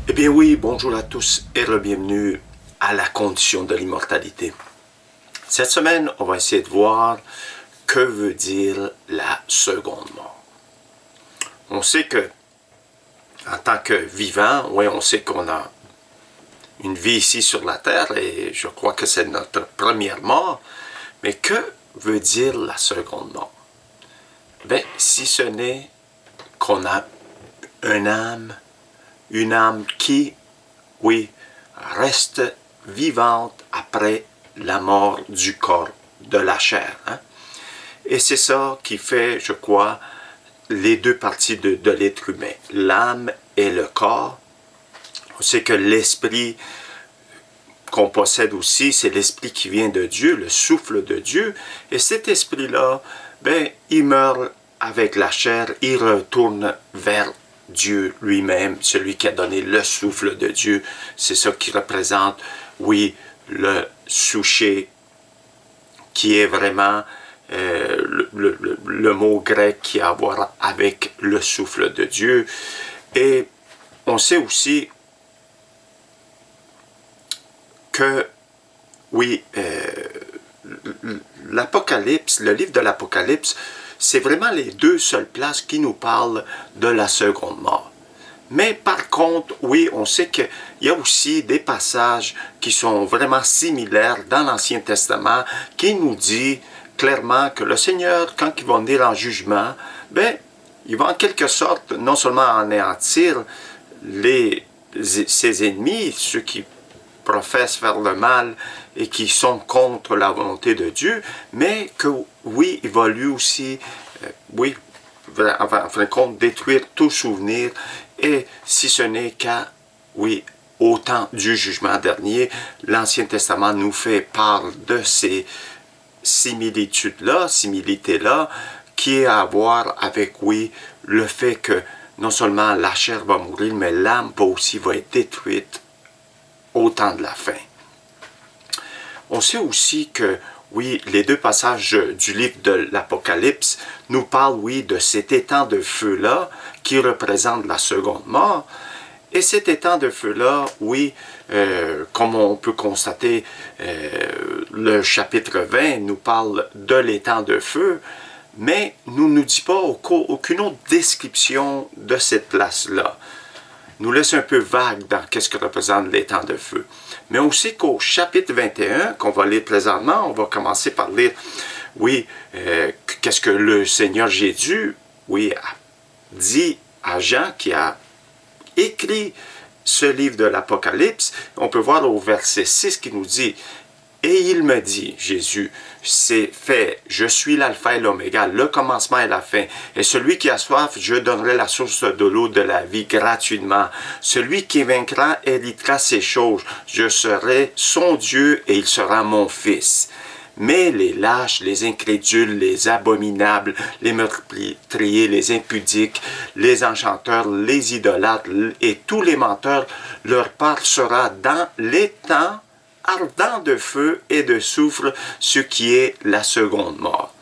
Eh bien oui, bonjour à tous et bienvenue à la condition de l'immortalité. Cette semaine, on va essayer de voir que veut dire la seconde mort. On sait que, en tant que vivant, oui, on sait qu'on a une vie ici sur la terre et je crois que c'est notre première mort. Mais que veut dire la seconde mort? Ben, si ce n'est qu'on a une âme qui, oui, reste vivante après la mort du corps, de la chair. Hein? Et c'est ça qui fait, je crois, les deux parties de l'être humain, l'âme et le corps. On sait que l'esprit qu'on possède aussi, c'est l'esprit qui vient de Dieu, le souffle de Dieu. Et cet esprit-là, ben, il meurt avec la chair, il retourne vers Dieu lui-même, celui qui a donné le souffle de Dieu. C'est ça qui représente, oui, le souché, qui est vraiment le mot grec qui a à voir avec le souffle de Dieu. Et on sait aussi que, oui, l'Apocalypse, le livre de l'Apocalypse, c'est vraiment les deux seules places qui nous parlent de la seconde mort. Mais par contre, oui, on sait qu'il y a aussi des passages qui sont vraiment similaires dans l'Ancien Testament, qui nous dit clairement que le Seigneur, quand il va venir en jugement, ben, il va en quelque sorte non seulement anéantir ses ennemis, ceux qui professent faire le mal et qui sont contre la volonté de Dieu, mais que oui, il va lui aussi, oui, en fin de compte, détruire tout souvenir, et si ce n'est qu'à, oui, au temps du jugement dernier, l'Ancien Testament nous fait part de ces similitudes-là, similités-là, qui est à voir avec, oui, le fait que non seulement la chair va mourir, mais l'âme aussi va être détruite au temps de la fin. On sait aussi que, oui, les deux passages du livre de l'Apocalypse nous parlent, oui, de cet étang de feu-là qui représente la seconde mort. Et cet étang de feu-là, oui, comme on peut constater, le chapitre 20 nous parle de l'étang de feu, mais ne nous dit pas aucune autre description de cette place-là. Nous laisse un peu vague dans qu'est-ce que représente l'étang de feu. Mais on sait qu'au chapitre 21, qu'on va lire présentement, on va commencer par lire, oui, qu'est-ce que le Seigneur Jésus, oui, a dit à Jean, qui a écrit ce livre de l'Apocalypse. On peut voir au verset 6 qui nous dit « Et il me dit, Jésus, c'est fait, je suis l'alpha et l'oméga, le commencement et la fin. Et celui qui a soif, je donnerai la source de l'eau de la vie gratuitement. Celui qui vaincra héritera ces choses. Je serai son Dieu et il sera mon fils. » Mais les lâches, les incrédules, les abominables, les meurtriers, les impudiques, les enchanteurs, les idolâtres et tous les menteurs, leur part sera dans l'étang ardent de feu et de soufre, ce qui est la seconde mort.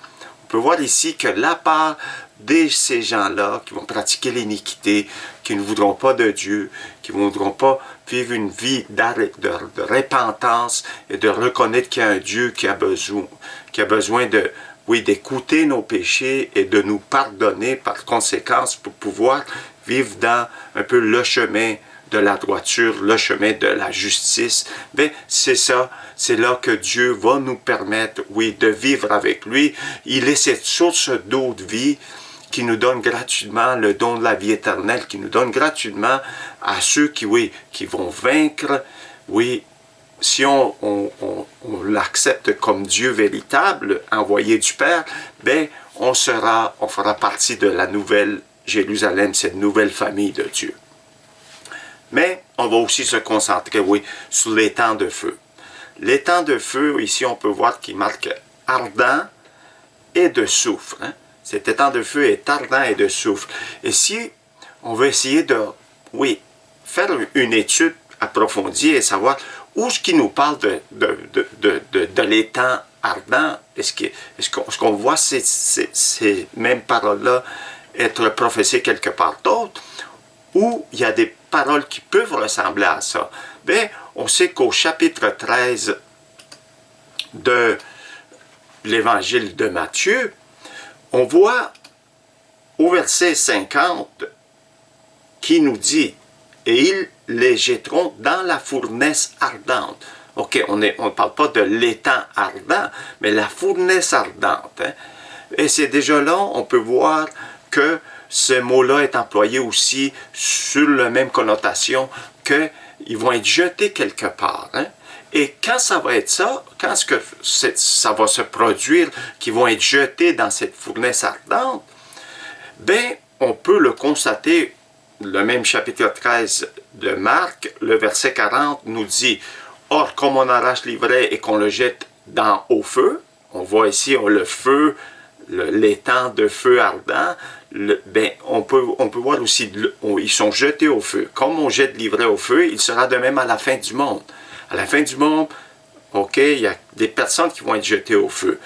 On peut voir ici que la part de ces gens-là qui vont pratiquer l'iniquité, qui ne voudront pas de Dieu, qui ne voudront pas vivre une vie de repentance et de reconnaître qu'il y a un Dieu qui a besoin de, oui, d'écouter nos péchés et de nous pardonner par conséquence pour pouvoir vivre dans un peu le chemin de la droiture, le chemin de la justice. Mais c'est ça, c'est là que Dieu va nous permettre, oui, de vivre avec lui. Il est cette source d'eau de vie qui nous donne gratuitement le don de la vie éternelle, qui nous donne gratuitement à ceux qui, oui, qui vont vaincre, oui, si on l'accepte comme Dieu véritable, envoyé du Père, ben, on fera partie de la nouvelle Jérusalem, cette nouvelle famille de Dieu. Mais on va aussi se concentrer, oui, sur l'étang de feu. L'étang de feu, ici, on peut voir qu'il marque ardent et de soufre. Hein? Cet étang de feu est ardent et de soufre. Et si on veut essayer de, oui, faire une étude approfondie et savoir où est-ce qu'il nous parle de l'étang ardent, est-ce qu'on voit ces mêmes paroles-là être prophétisées quelque part d'autre? où il y a des paroles qui peuvent ressembler à ça? Bien, on sait qu'au chapitre 13 de l'Évangile de Matthieu, on voit au verset 50 qui nous dit « Et ils les jetteront dans la fournaise ardente. » OK, on ne parle pas de l'étang ardent, mais la fournaise ardente. Hein? Et c'est déjà là, on peut voir que ce mot-là est employé aussi sur la même connotation qu'ils vont être jetés quelque part. Hein? Et quand ça va être ça, quand ça va se produire, qu'ils vont être jetés dans cette fournaise ardente, bien, on peut le constater, le même chapitre 13 de Marc, le verset 40 nous dit « Or, comme on arrache l'ivraie et qu'on le jette au feu », on voit ici le feu, l'étang de feu ardent, on peut voir aussi, ils sont jetés au feu. Comme on jette l'ivraie au feu, il sera de même à la fin du monde. À la fin du monde, OK, il y a des personnes qui vont être jetées au feu.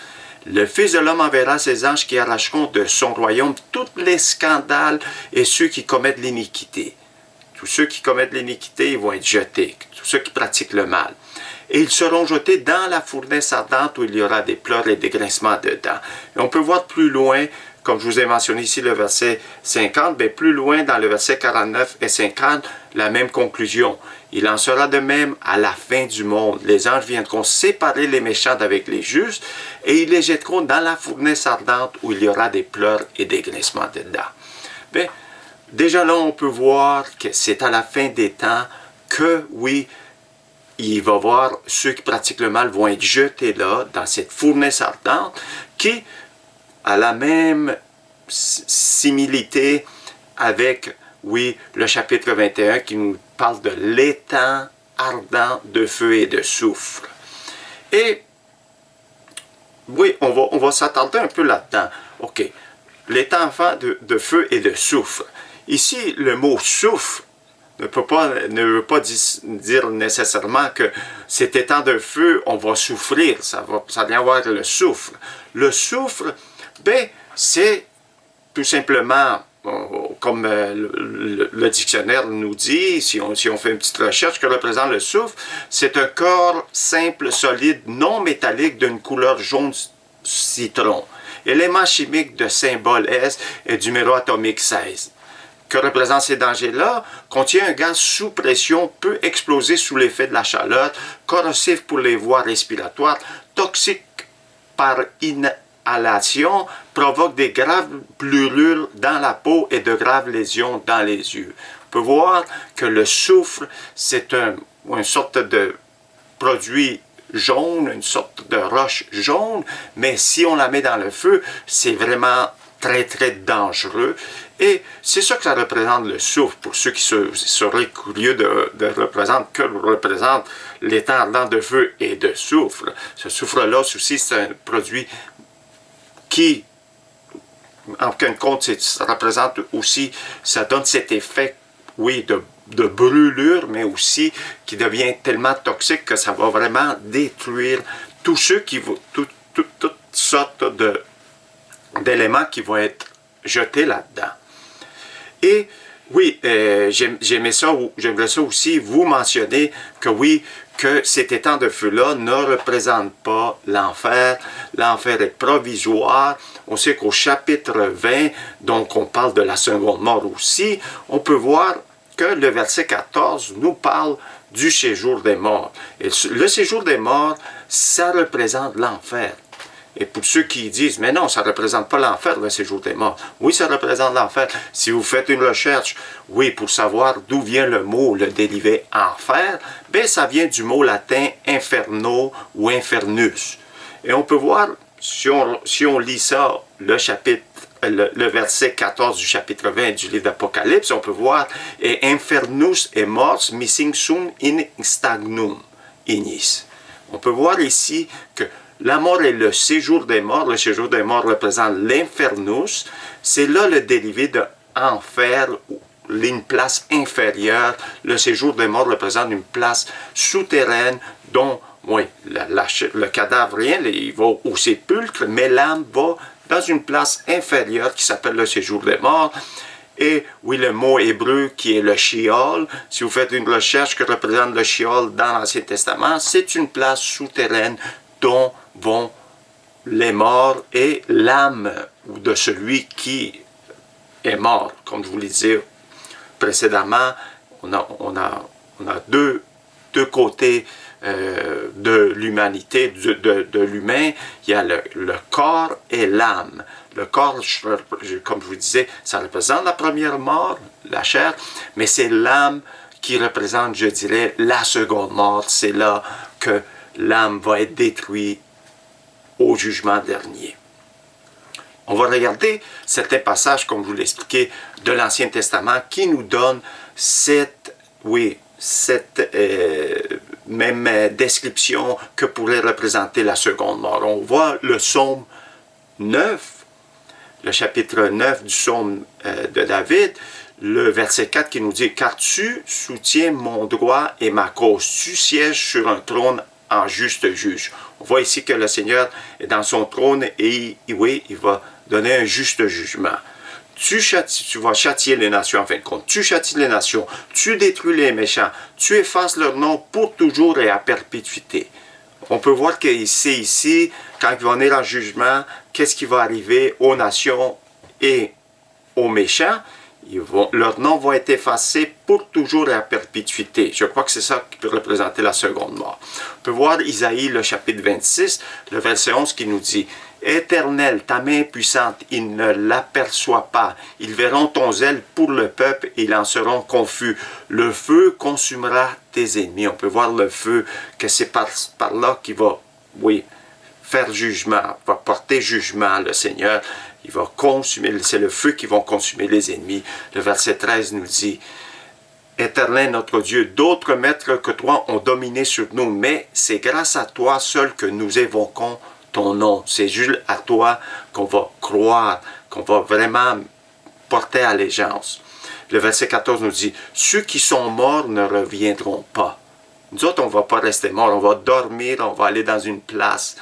Le Fils de l'homme enverra ses anges qui arracheront de son royaume tous les scandales et ceux qui commettent l'iniquité. Tous ceux qui commettent l'iniquité, ils vont être jetés. Tous ceux qui pratiquent le mal. Et ils seront jetés dans la fournaise ardente où il y aura des pleurs et des grincements dedans. Et on peut voir plus loin, comme je vous ai mentionné ici le verset 50, mais plus loin dans le verset 49 et 50, la même conclusion. Il en sera de même à la fin du monde. Les anges viendront séparer les méchants d'avec les justes et ils les jetteront dans la fournaise ardente où il y aura des pleurs et des grincements dedans. Bien, déjà là, on peut voir que c'est à la fin des temps que, oui, il va voir ceux qui pratiquent le mal vont être jetés là, dans cette fournaise ardente, qui a la même similité avec, oui, le chapitre 21 qui nous parle de l'étang ardent de feu et de soufre. Et, oui, on va s'attarder un peu là-dedans. OK, l'étang de feu et de soufre. Ici, le mot soufre ne veut pas dire nécessairement que cet étang de feu, on va souffrir, ça vient avoir le soufre. Le soufre, ben, c'est tout simplement, comme le dictionnaire nous dit, si on fait une petite recherche, que représente le soufre, c'est un corps simple, solide, non métallique d'une couleur jaune citron. Élément chimique de symbole S et du numéro atomique 16. Que représentent ces dangers-là, contient un gaz sous pression, peut exploser sous l'effet de la chaleur, corrosif pour les voies respiratoires, toxique par inhalation, provoque des graves brûlures dans la peau et de graves lésions dans les yeux. On peut voir que le soufre, c'est une sorte de produit jaune, une sorte de roche jaune, mais si on la met dans le feu, c'est vraiment très, très dangereux. Et c'est ça que ça représente le soufre, pour ceux qui seraient curieux de représenter, que représente l'étang ardent de feu et de soufre. Ce soufre-là aussi, c'est un produit qui, en fin de compte, ça représente aussi, ça donne cet effet, oui, de brûlure, mais aussi qui devient tellement toxique que ça va vraiment détruire tous ceux qui vont, toutes sortes d'éléments qui vont être jetés là-dedans. Et oui, j'aimerais ça aussi vous mentionner que oui, que cet étang de feu-là ne représente pas l'enfer. L'enfer est provisoire. On sait qu'au chapitre 20, donc on parle de la seconde mort aussi, on peut voir que le verset 14 nous parle du séjour des morts. Et le séjour des morts, ça représente l'enfer. Et pour ceux qui disent, mais non, ça ne représente pas l'enfer, le séjour des morts. Oui, ça représente l'enfer. Si vous faites une recherche, oui, pour savoir d'où vient le mot, le dérivé enfer, bien, ça vient du mot latin inferno ou infernus. Et on peut voir, si on lit ça, le verset 14 du chapitre 20 du livre d'Apocalypse, on peut voir, et infernus et mors missing sum in stagnum ignis. On peut voir ici que la mort est le séjour des morts. Le séjour des morts représente l'infernus. C'est là le dérivé de enfer, une place inférieure. Le séjour des morts représente une place souterraine dont, oui, le cadavre, rien, il va au sépulcre, mais l'âme va dans une place inférieure qui s'appelle le séjour des morts. Et oui, le mot hébreu qui est le Sheol, si vous faites une recherche que représente le Sheol dans l'Ancien Testament, c'est une place souterraine dont vont les morts et l'âme de celui qui est mort. Comme je vous l'ai dit précédemment, on a deux côtés de l'humanité, de l'humain. Il y a le corps et l'âme. Le corps, comme je vous disais, ça représente la première mort, la chair, mais c'est l'âme qui représente, je dirais, la seconde mort. C'est là que l'âme va être détruite au jugement dernier. On va regarder certains passages, comme je vous l'ai expliqué, de l'Ancien Testament qui nous donnent cette même description que pourrait représenter la seconde mort. On voit le psaume 9, le chapitre 9 du psaume de David, le verset 4 qui nous dit « Car tu soutiens mon droit et ma cause, tu sièges sur un trône en juste juge. » On voit ici que le Seigneur est dans son trône et oui, il va donner un juste jugement. Tu vas châtier les nations en fin de compte. Tu châties les nations, tu détruis les méchants, tu effaces leur nom pour toujours et à perpétuité. On peut voir que c'est ici, quand ils vont venir en jugement, qu'est-ce qui va arriver aux nations et aux méchants. Leur nom va être effacé pour toujours et à perpétuité. Je crois que c'est ça qui peut représenter la seconde mort. On peut voir Isaïe, le chapitre 26, le verset 11 qui nous dit « Éternel, ta main est puissante, ils ne l'aperçoivent pas. Ils verront ton zèle pour le peuple et ils en seront confus. Le feu consumera tes ennemis. » On peut voir le feu, que c'est par là qu'il va, faire jugement, va porter jugement le Seigneur. Il va consumer, c'est le feu qui va consumer les ennemis. Le verset 13 nous dit « Éternel notre Dieu, d'autres maîtres que toi ont dominé sur nous, mais c'est grâce à toi seul que nous évoquons ton nom. » C'est juste à toi qu'on va croire, qu'on va vraiment porter allégeance. Le verset 14 nous dit « Ceux qui sont morts ne reviendront pas. » Nous autres, on ne va pas rester morts, on va dormir, on va aller dans une place,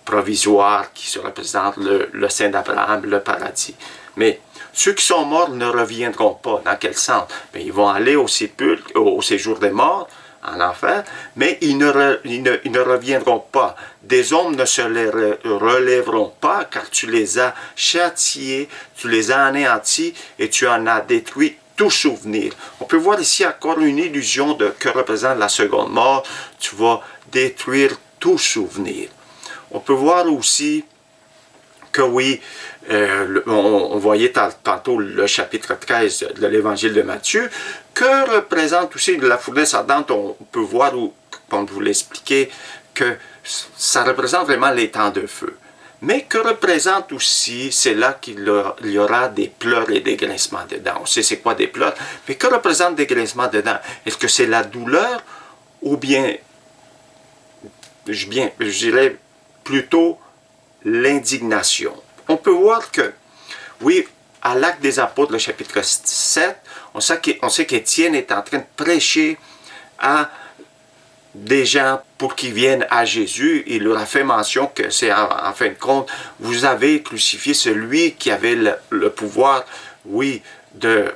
provisoire qui se représente le sein d'Abraham, le paradis. Mais ceux qui sont morts ne reviendront pas. Dans quel sens? Mais ils vont aller au sépulcre, au séjour des morts, en enfer, mais ils ne reviendront pas. Des hommes ne se les relèveront pas, car tu les as châtiés, tu les as anéantis et tu en as détruit tout souvenir. On peut voir ici encore une illusion de que représente la seconde mort. Tu vas détruire tout souvenir. On peut voir aussi que on voyait tantôt le chapitre 13 de l'évangile de Matthieu, que représente aussi la fournaise ardente. On peut voir, comme je vous l'ai expliqué, que ça représente vraiment les temps de feu. Mais que représente aussi, c'est là qu'il y aura des pleurs et des grincements de dents. On sait c'est quoi des pleurs, mais que représente des grincements de dents? Est-ce que c'est la douleur ou bien, je dirais, plutôt l'indignation? On peut voir que, à l'Acte des Apôtres, le chapitre 7, on sait qu'Étienne est en train de prêcher à des gens pour qu'ils viennent à Jésus. Il leur a fait mention que c'est en fin de compte, vous avez crucifié celui qui avait le pouvoir, de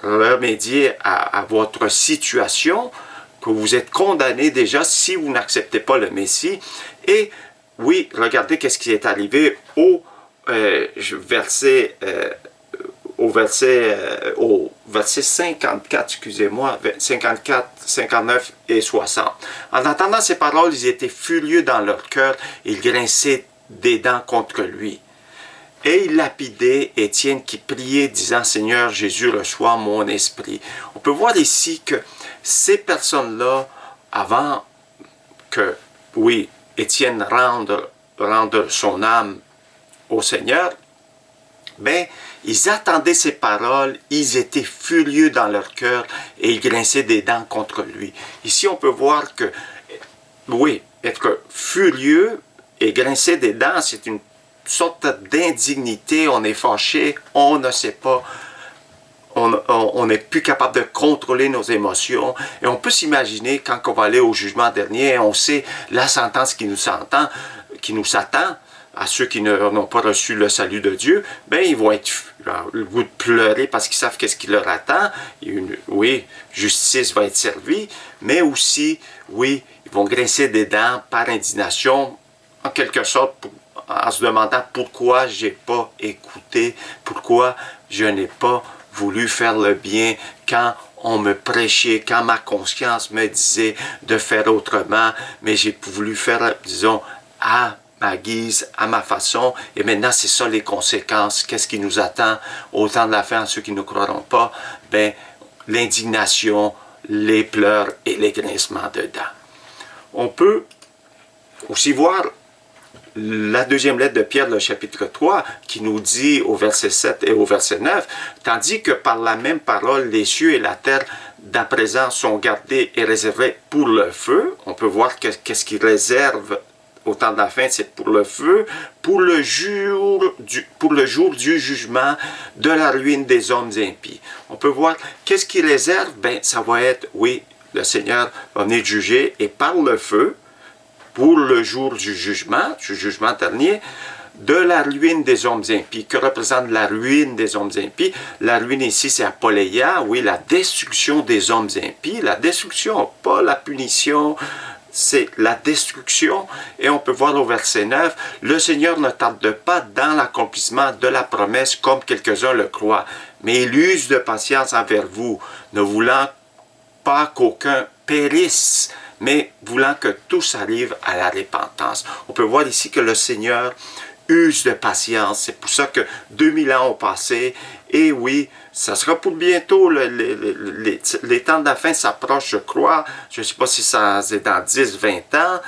remédier à votre situation, que vous êtes condamné déjà si vous n'acceptez pas le Messie. Et regardez qu'est-ce qui est arrivé au verset 54, 54, 59 et 60. En entendant ces paroles, ils étaient furieux dans leur cœur, ils grinçaient des dents contre lui. Et ils lapidaient Étienne qui priait, disant « Seigneur Jésus, reçois mon esprit. » On peut voir ici que ces personnes-là, avant que, Étienne rende son âme au Seigneur, ils attendaient ces paroles, ils étaient furieux dans leur cœur et ils grinçaient des dents contre lui. Ici, on peut voir que, être furieux et grincer des dents, c'est une sorte d'indignité, on est fâché, on ne sait pas, on n'est plus capable de contrôler nos émotions. Et on peut s'imaginer quand on va aller au jugement dernier, on sait la sentence qui nous s'attend à ceux qui n'ont pas reçu le salut de Dieu, ils vont être le goût de pleurer parce qu'ils savent qu'est-ce qui leur attend. Oui, justice va être servie, mais aussi, oui, ils vont grincer des dents par indignation, en quelque sorte, en se demandant pourquoi j'ai pas écouté, pourquoi je n'ai pas voulu faire le bien quand on me prêchait, quand ma conscience me disait de faire autrement, mais j'ai voulu faire, disons, à ma guise, à ma façon, et maintenant c'est ça les conséquences. Qu'est-ce qui nous attend au temps de la fin à ceux qui ne croiront pas? Ben, l'indignation, les pleurs et les grincements de dents. On peut aussi voir la deuxième lettre de Pierre, le chapitre 3, qui nous dit au verset 7 et au verset 9, « Tandis que par la même parole, les cieux et la terre d'à présent sont gardés et réservés pour le feu. » On peut voir qu'est-ce qu'il réserve au temps de la fin, c'est pour le feu, pour le jour du jugement, de la ruine des hommes impies. On peut voir qu'est-ce qu'il réserve, ben ça va être, oui, le Seigneur va venir juger et par le feu, pour le jour du jugement dernier, de la ruine des hommes impies. Que représente la ruine des hommes impies? La ruine ici, c'est apoleia, oui, la destruction des hommes impies. La destruction, pas la punition, c'est la destruction. Et on peut voir au verset 9, « Le Seigneur ne tarde pas dans l'accomplissement de la promesse comme quelques-uns le croient, mais il use de patience envers vous, ne voulant pas qu'aucun périsse, mais voulant que tous arrivent à la repentance. » On peut voir ici que le Seigneur use de patience. C'est pour ça que 2000 ans ont passé. Et oui, ça sera pour bientôt. Les temps de la fin s'approchent, je crois. Je ne sais pas si ça c'est dans 10, 20 ans.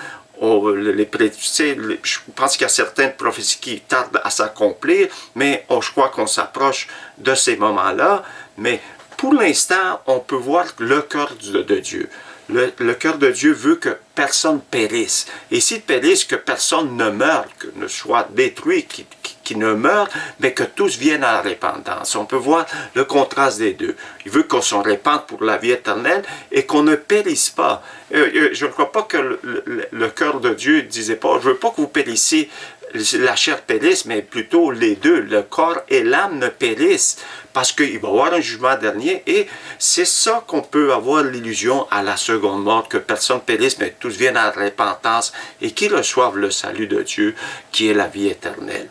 Je pense qu'il y a certaines prophéties qui tardent à s'accomplir, mais je crois qu'on s'approche de ces moments-là. Mais pour l'instant, on peut voir le cœur de Dieu. Le cœur de Dieu veut que personne périsse. Et s'il périsse, que personne ne meure, que ne soit détruit, qui ne meure, mais que tous viennent à la repentance. On peut voir le contraste des deux. Il veut qu'on s'en répande pour la vie éternelle et qu'on ne périsse pas. Je ne crois pas que le cœur de Dieu disait pas, je ne veux pas que vous périssiez, la chair périsse, mais plutôt les deux, le corps et l'âme ne périssent, parce qu'il va y avoir un jugement dernier, et c'est ça qu'on peut avoir l'illusion à la seconde mort, que personne périsse, mais tous viennent à la repentance, et qu'ils reçoivent le salut de Dieu, qui est la vie éternelle.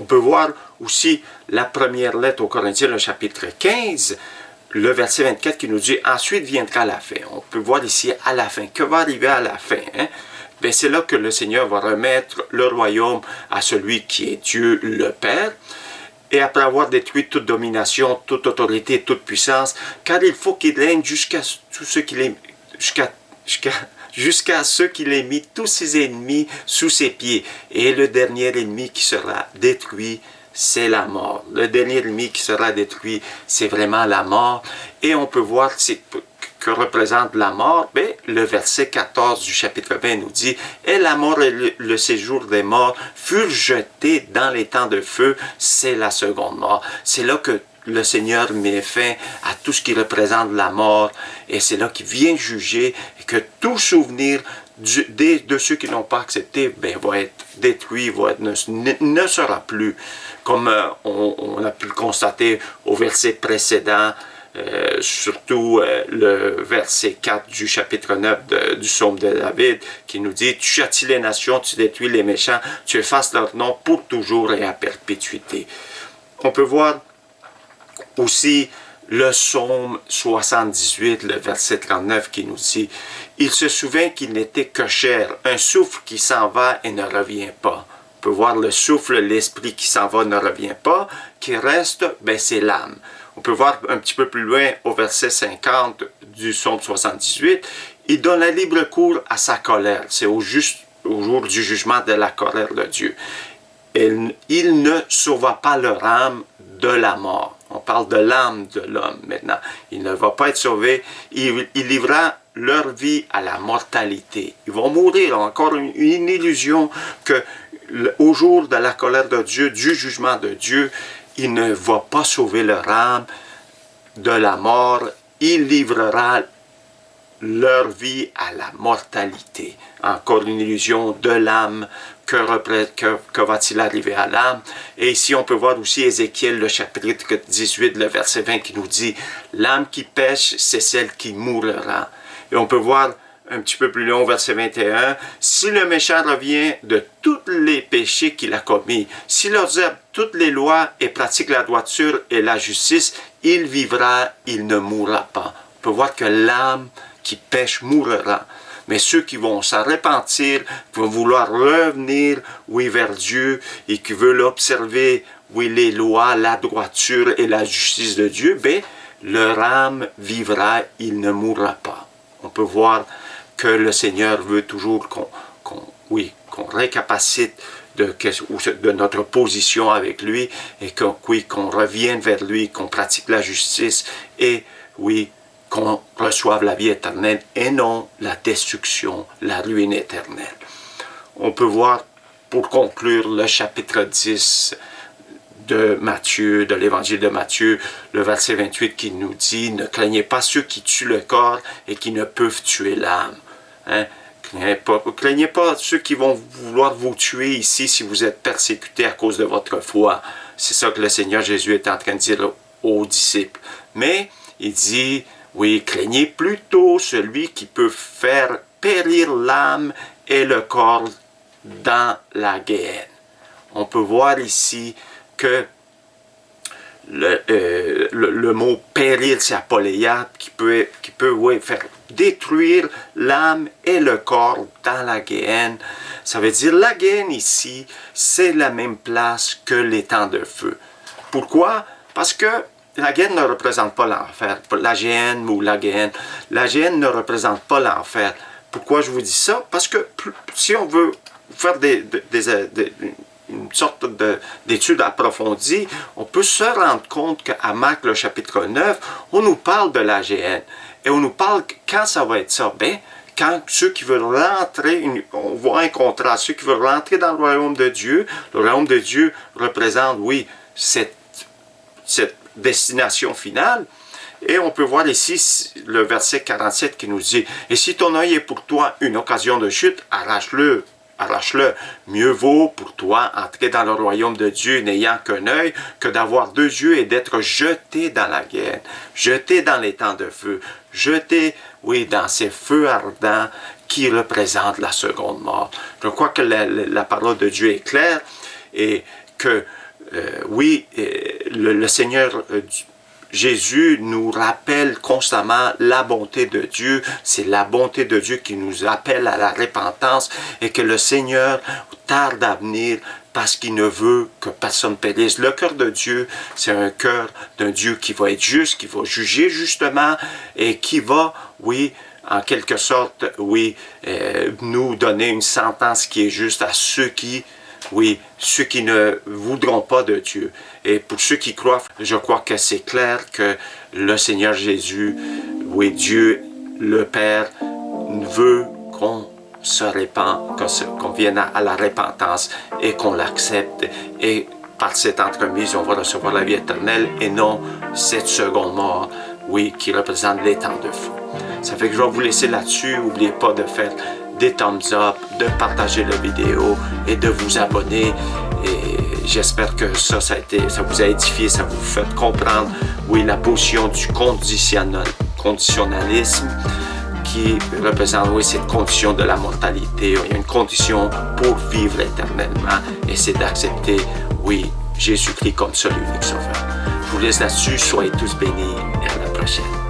On peut voir aussi la première lettre aux Corinthiens, le chapitre 15, le verset 24 qui nous dit « Ensuite viendra la fin ». On peut voir ici à la fin. Que va arriver à la fin, hein? Ben, c'est là que le Seigneur va remettre le royaume à celui qui est Dieu le Père. Et après avoir détruit toute domination, toute autorité, toute puissance, car il faut qu'il règne jusqu'à ce qu'il ait mis tous ses ennemis sous ses pieds. Et le dernier ennemi qui sera détruit, c'est la mort. Le dernier ennemi qui sera détruit, c'est vraiment la mort. Et on peut voir que représente la mort. Ben, le verset 14 du chapitre 20 nous dit « Et la mort et le séjour des morts furent jetés dans les temps de feu. » C'est la seconde mort. C'est là que le Seigneur met fin à tout ce qui représente la mort. Et c'est là qu'il vient juger et que tout souvenir de ceux qui n'ont pas accepté ben, va être détruit, ne sera plus. Comme on a pu le constater au verset précédent, surtout le verset 4 du chapitre 9 du psaume de David, qui nous dit « Tu châties les nations, tu détruis les méchants, tu effaces leur nom pour toujours et à perpétuité. » On peut voir aussi le psaume 78, le verset 39 qui nous dit « Il se souvient qu'il n'était que chair, un souffle qui s'en va et ne revient pas. » On peut voir le souffle, l'esprit qui s'en va ne revient pas, qui reste, ben c'est l'âme. On peut voir un petit peu plus loin au verset 50 du psaume 78, « Il donne la libre cours à sa colère. » C'est au jour du jugement de la colère de Dieu. Et il ne sauva pas leur âme de la mort. On parle de l'âme de l'homme maintenant. Il ne va pas être sauvé. Il livra leur vie à la mortalité. Ils vont mourir. Encore une illusion que au jour de la colère de Dieu, du jugement de Dieu, il ne va pas sauver leur âme de la mort. Il livrera leur vie à la mortalité. Encore une illusion de l'âme. Que va-t-il arriver à l'âme? Et ici, on peut voir aussi Ézéchiel, le chapitre 18, le verset 20, qui nous dit « L'âme qui pêche, c'est celle qui mourra. » Et on peut voir un petit peu plus long, verset 21, « Si le méchant revient de tous les péchés qu'il a commis, s'il observe toutes les lois et pratique la droiture et la justice, il vivra, il ne mourra pas. » On peut voir que l'âme qui pêche mourra. Mais ceux qui vont s'en repentir, qui vont vouloir revenir, oui, vers Dieu, et qui veulent observer, oui, les lois, la droiture et la justice de Dieu, ben, leur âme vivra, il ne mourra pas. On peut voir que le Seigneur veut toujours qu'on récapacite de notre position avec lui, et qu'on revienne vers lui, qu'on pratique la justice, et oui, qu'on reçoive la vie éternelle et non la destruction, la ruine éternelle. On peut voir, pour conclure, le chapitre 10 de Matthieu, de l'évangile de Matthieu, le verset 28 qui nous dit « Ne craignez pas ceux qui tuent le corps et qui ne peuvent tuer l'âme. » Hein? Craignez pas ceux qui vont vouloir vous tuer ici si vous êtes persécutés à cause de votre foi. C'est ça que le Seigneur Jésus est en train de dire aux disciples. Mais il dit... Oui, craignez plutôt celui qui peut faire périr l'âme et le corps dans la guerre. On peut voir ici que le mot périr, c'est apoléia, qui peut faire détruire l'âme et le corps dans la guerre. Ça veut dire la guerre ici, c'est la même place que les temps de feu. Pourquoi? Parce que la Guéhenne ne représente pas l'enfer. La Géhenne ou la Guéhenne, la Géhenne ne représente pas l'enfer. Pourquoi je vous dis ça? Parce que si on veut faire une sorte d'étude approfondie, on peut se rendre compte qu'à Marc, le chapitre 9, on nous parle de la Géhenne. Et on nous parle quand ça va être ça? Ben, quand ceux qui veulent rentrer, on voit un contraste, ceux qui veulent rentrer dans le royaume de Dieu représente, oui, cette destination finale. Et on peut voir ici le verset 47 qui nous dit « Et si ton œil est pour toi une occasion de chute, arrache-le. Arrache-le. Mieux vaut pour toi entrer dans le royaume de Dieu n'ayant qu'un œil que d'avoir deux yeux et d'être jeté dans la guerre, jeté dans les temps de feu, jeté, oui, dans ces feux ardents qui représentent la seconde mort. » Je crois que la parole de Dieu est claire et que le Seigneur Jésus nous rappelle constamment la bonté de Dieu. C'est la bonté de Dieu qui nous appelle à la repentance et que le Seigneur tarde à venir parce qu'il ne veut que personne périsse. Le cœur de Dieu, c'est un cœur d'un Dieu qui va être juste, qui va juger justement et qui va, oui, en quelque sorte, oui, nous donner une sentence qui est juste à ceux qui ne voudront pas de Dieu. Et pour ceux qui croient, je crois que c'est clair que le Seigneur Jésus, oui, Dieu, le Père, veut qu'on se répande, qu'on vienne à la repentance et qu'on l'accepte. Et par cette entremise, on va recevoir la vie éternelle et non cette seconde mort, oui, qui représente les temps de feu. Ça fait que je vais vous laisser là-dessus. N'oubliez pas de faire des thumbs up, de partager la vidéo et de vous abonner. Et j'espère que ça vous a édifié, ça vous fait comprendre, oui, la position du conditionnalisme qui représente, oui, cette condition de la mortalité. Il y a une condition pour vivre éternellement et c'est d'accepter, oui, Jésus-Christ comme seul unique sauveur. Je vous laisse là-dessus, soyez tous bénis et à la prochaine.